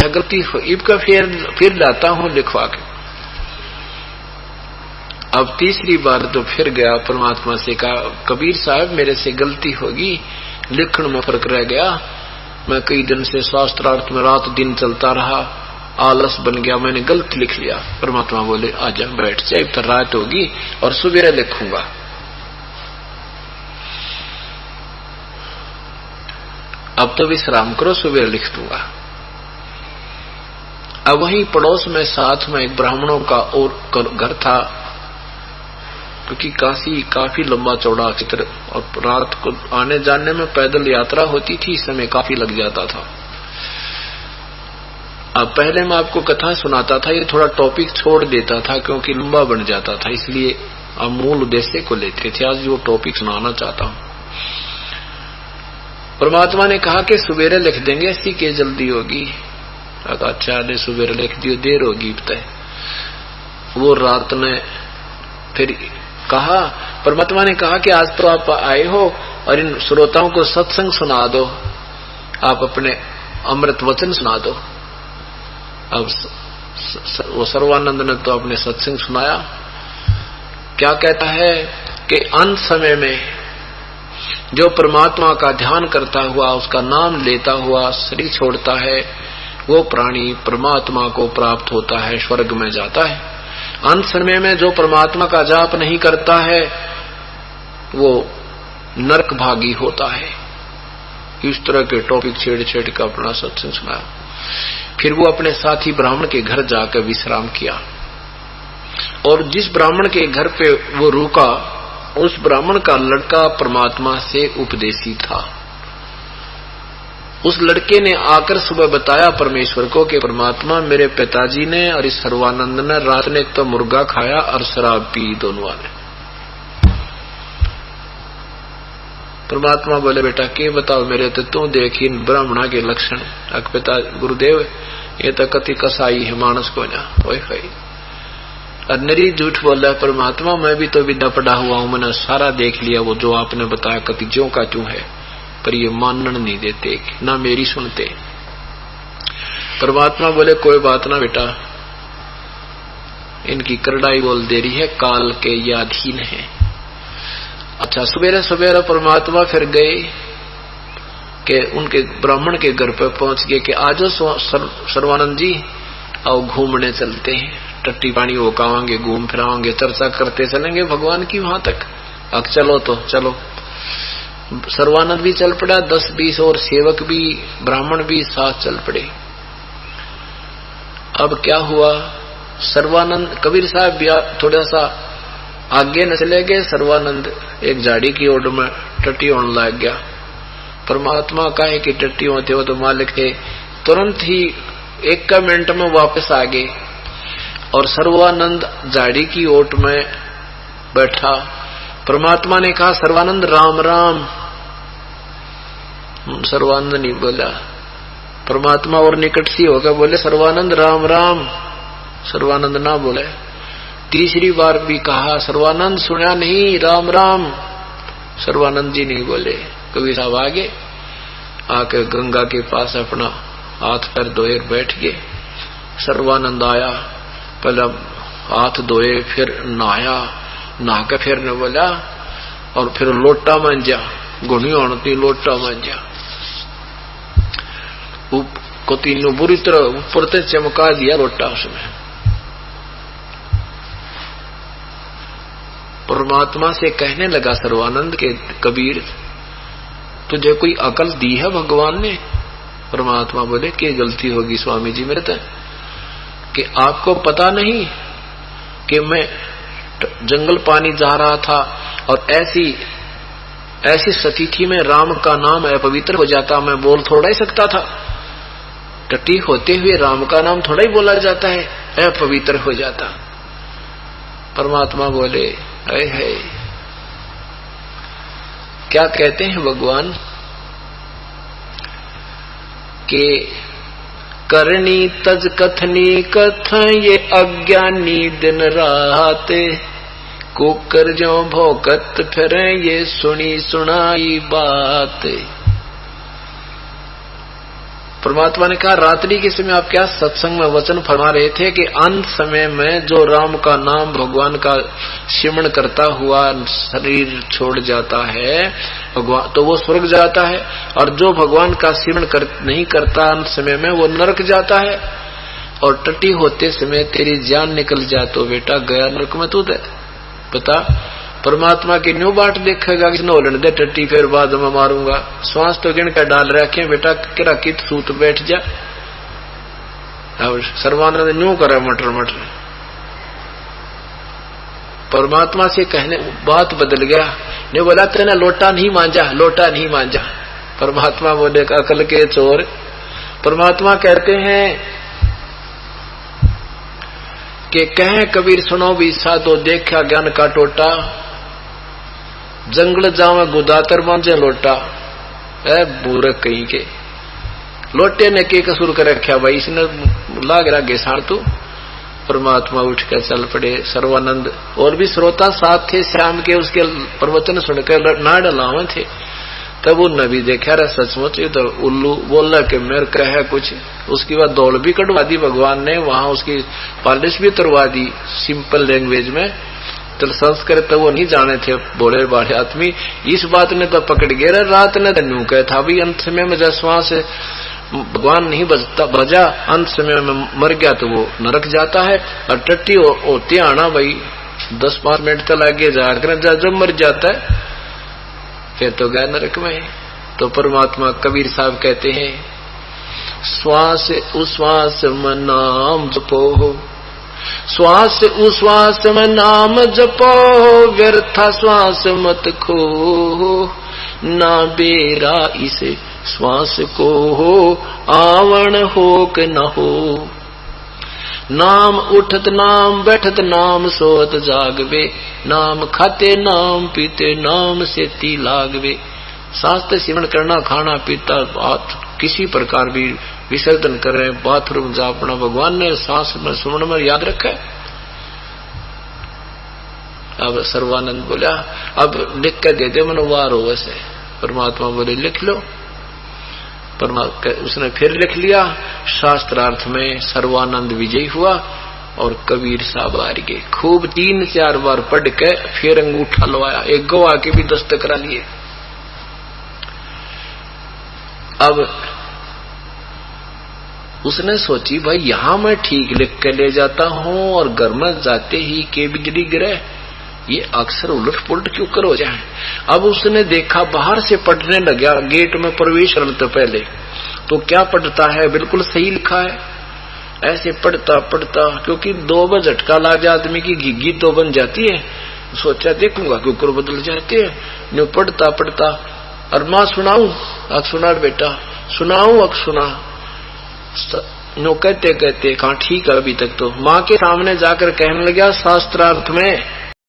अच्छा गलती इब का फिर लाता हूं लिखवा के। अब तीसरी बार तो फिर गया परमात्मा से कहा, कबीर साहब मेरे से गलती होगी, लिखण में फर्क रह गया, मैं कई दिन से शास्त्रार्थ में रात दिन चलता रहा, आलस बन गया, मैंने गलत लिख लिया। परमात्मा बोले आजा बैठ जा, अब तक रात होगी और सुबह लिखूंगा। अब तो विश्राम करो, सुबह लिख दूंगा। अब वहीं पड़ोस में साथ में एक ब्राह्मणों का और घर था, क्योंकि काशी काफी लंबा चौड़ा चित्र और रात को आने जाने में पैदल यात्रा होती थी, समय काफी लग जाता था। अब पहले मैं आपको कथा सुनाता था, ये थोड़ा टॉपिक छोड़ देता था क्योंकि लंबा बन जाता था, इसलिए अब मूल उद्देश्य को लेते थे। आज वो टॉपिक सुनाना चाहता हूं। परमात्मा ने कहा कि सुबेरे लिख देंगे, ऐसी के जल्दी होगी। अच्छा ने सुबेरे लिख दियो, देर होगी तय। वो रात ने फिर कहा, परमात्मा ने कहा कि आज तो आप आए हो और इन श्रोताओं को सत्संग सुना दो, आप अपने अमृत वचन सुना दो। अब वो सर्वानंद ने तो अपने सत्संग सुनाया। क्या कहता है कि अंत समय में जो परमात्मा का ध्यान करता हुआ, उसका नाम लेता हुआ शरीर छोड़ता है, वो प्राणी परमात्मा को प्राप्त होता है, स्वर्ग में जाता है। अंत समय में जो परमात्मा का जाप नहीं करता है, वो नरक भागी होता है। इस तरह के टॉपिक छेड़ छेड़ कर अपना सत्संग सुनाया। फिर वो अपने साथी ब्राह्मण के घर जाकर विश्राम किया, और जिस ब्राह्मण के घर पे वो रुका, उस ब्राह्मण का लड़का परमात्मा से उपदेशी था। उस लड़के ने आकर सुबह बताया परमेश्वर को कि परमात्मा मेरे पिताजी ने और इस सर्वानंद ने रात ने तो मुर्गा खाया और शराब पी, दोनों ने। परमात्मा बोले बेटा के बताओ मेरे, तो तू देखी ब्राह्मणा के लक्षण। पिता गुरुदेव ये तो कति कसाई है, मानस को ना वही और नरी झूठ बोला। परमात्मा मैं भी तो विद्या पढ़ा हुआ हूं, मैंने सारा देख लिया, वो जो आपने बताया कति ज्यों का त्यों है, पर ये मानन नहीं देते, ना मेरी सुनते। परमात्मा बोले कोई बात ना बेटा, इनकी करड़ाई बोल दे रही है, काल के ये अधीन है। अच्छा सवेरे सवेरे परमात्मा फिर गए कि उनके ब्राह्मण के घर पर पहुंच गए कि आजो सर्वानंद जी आओ घूमने चलते हैं, टट्टी पानी होकावांगे, घूम फिरावांगे, चर्चा करते चलेंगे भगवान की वहां तक। अब चलो तो चलो। सर्वानंद भी चल पड़ा, 10-20 और सेवक भी, ब्राह्मण भी साथ चल पड़े। अब क्या हुआ, सर्वानंद कबीर साहब भी थोड़ा सा आगे न चले गए। सर्वानंद एक झाड़ी की ओर में टट्टी होने लग गया। परमात्मा काहे की टट्टी होते हो तो मालिक थे, तुरंत ही 1 मिनट में वापस आ गए और सर्वानंद झाड़ी की ओट में बैठा। परमात्मा ने कहा सर्वानंद राम राम। सर्वानंद नहीं बोला। परमात्मा और निकट सी होकर बोले सर्वानंद राम राम। सर्वानंद ना बोले। तीसरी बार भी कहा सर्वानंद सुना नहीं, राम राम। सर्वानंद जी नहीं बोले। कबीर साहब आगे आकर गंगा के पास अपना हाथ पैर धोए बैठ गए। सर्वानंद आया, पहले हाथ धोए, फिर नहाया, नहाकर फिर ने बोला और फिर लोटा मांझा, गुणी होती लोटा मांझा, को तीनों बुरी तरह ऊपर से चमका दिया लोटा उसमें। परमात्मा से कहने लगा सर्वानंद के कबीर तुझे कोई अकल दी है भगवान ने? परमात्मा बोले कि गलती होगी स्वामी जी मेरे तो, कि आपको पता नहीं कि मैं जंगल पानी जा रहा था और ऐसी स्थिति में राम का नाम अपवित्र हो जाता, मैं बोल थोड़ा ही सकता था। टट्टी होते हुए राम का नाम थोड़ा ही बोला जाता है, अपवित्र हो जाता। परमात्मा बोले अरे है क्या कहते हैं भगवान के करनी तज कथनी कथ ये अज्ञानी दिन रात कुकर जो भोगत फिर ये सुनी सुनाई बात। परमात्मा ने कहा रात्रि के समय आप क्या सत्संग में वचन फरमा रहे थे कि अंत समय में जो राम का नाम भगवान का सिमरण करता हुआ शरीर छोड़ जाता है भगवान तो वो स्वर्ग जाता है, और जो भगवान का सिमरण नहीं करता अंत समय में वो नरक जाता है। और टट्टी होते समय तेरी जान निकल जा तो बेटा गया नरक में तू दे। बता परमात्मा की न्यू बाट देखेगा कि नोलन दे टट्टी फिर बाद में मारूंगा। श्वास तो गिन कर डाल रखे बेटा किरा कित सूत बैठ जा। अब सर्वानंद न्यू करे मटर मटर। परमात्मा से कहने बात बदल गया। ने बोला तेने लोटा नहीं मांझा, लोटा नहीं मांझा। परमात्मा बोले अकल के चोर। परमात्मा कहते हैं कि कहें कबीर सुनो भी साधो देखा ज्ञान का टोटा, जंगल जावे गुदातर मांझे लोटा। बूरक कहीं के लोटे ने के कसूर कर रखा भाई, इसने लाग रहा गेसार तू। परमात्मा उठ कर चल पड़े। सर्वानंद और भी श्रोता साथ थे श्याम के, उसके प्रवचन सुनकर ना डलावे थे। तब उन भी देखा रहा सचमुच तो उल्लू बोला कि मेरे कहे कुछ। उसकी बाद दौड़ भी कटवा दी भगवान ने, वहां उसकी पॉलिश भी उतरवा दी सिंपल लैंग्वेज में। तो संस्कृत तो वो नहीं जाने थे बोले बाढ़े आदमी। इस बात ने तो पकड़ गया रात ने तो न्यू कहा था भी अंत समय में जब श्वास भगवान नहीं बजा अंत समय में मर गया तो वो नरक जाता है। और टट्टी होते आना भाई 10-5 मिनट तक आगे जाकर जब मर जाता है फिर तो गया नरक में। तो परमात्मा कबीर साहब कहते हैं श्वास उश्वास में नाम जपो, श्वास उश्वास में नाम जपो, व्यर्था श्वास मत खो, ना बेरा इस श्वास को हो, आवण हो कि न हो। नाम उठत नाम बैठत नाम सोत जागवे, नाम खाते नाम पीते नाम सेती लागवे। शास्त्र सिमरण करना खाना पीता बात किसी प्रकार भी विसर्जन कर रहे बाथरूम जा अपना भगवान ने सांस में सुमन में याद रखा है। अब सर्वानंद बोला अब लिख कर दे दे मनोवार हो वैसे। परमात्मा बोले लिख लो। परमात्मा उसने फिर लिख लिया। शास्त्रार्थ में सर्वानंद विजयी हुआ और कबीर साहब हार गए। खूब 3-4 बार पढ़ के फिर अंगूठा लवाया, एक गवाह के भी दस्तक करा लिए। अब उसने सोची भाई यहां मैं ठीक लिख के ले जाता हूं और घर में जाते ही के बिजली गिरे, ये अक्सर उलट पुलट क्यों कर हो जाए। अब उसने देखा बाहर से पढ़ने लगा, गेट में प्रवेश करने तो पहले तो क्या पढ़ता है बिल्कुल सही लिखा है। ऐसे पढ़ता पढ़ता क्योंकि 2 बार झटका लग जाए आदमी की घिग्गी 2 बन जाती है। सोचा देखूंगा कि ऊपर बदल जाते हैं। न्यू पढ़ता पढ़ता और माँ सुनाऊं अक सुना बेटा सुनाऊं अक सुना नो कहते कहते कहा ठीक है। अभी तक तो माँ के सामने जाकर कहने लगा शास्त्रार्थ में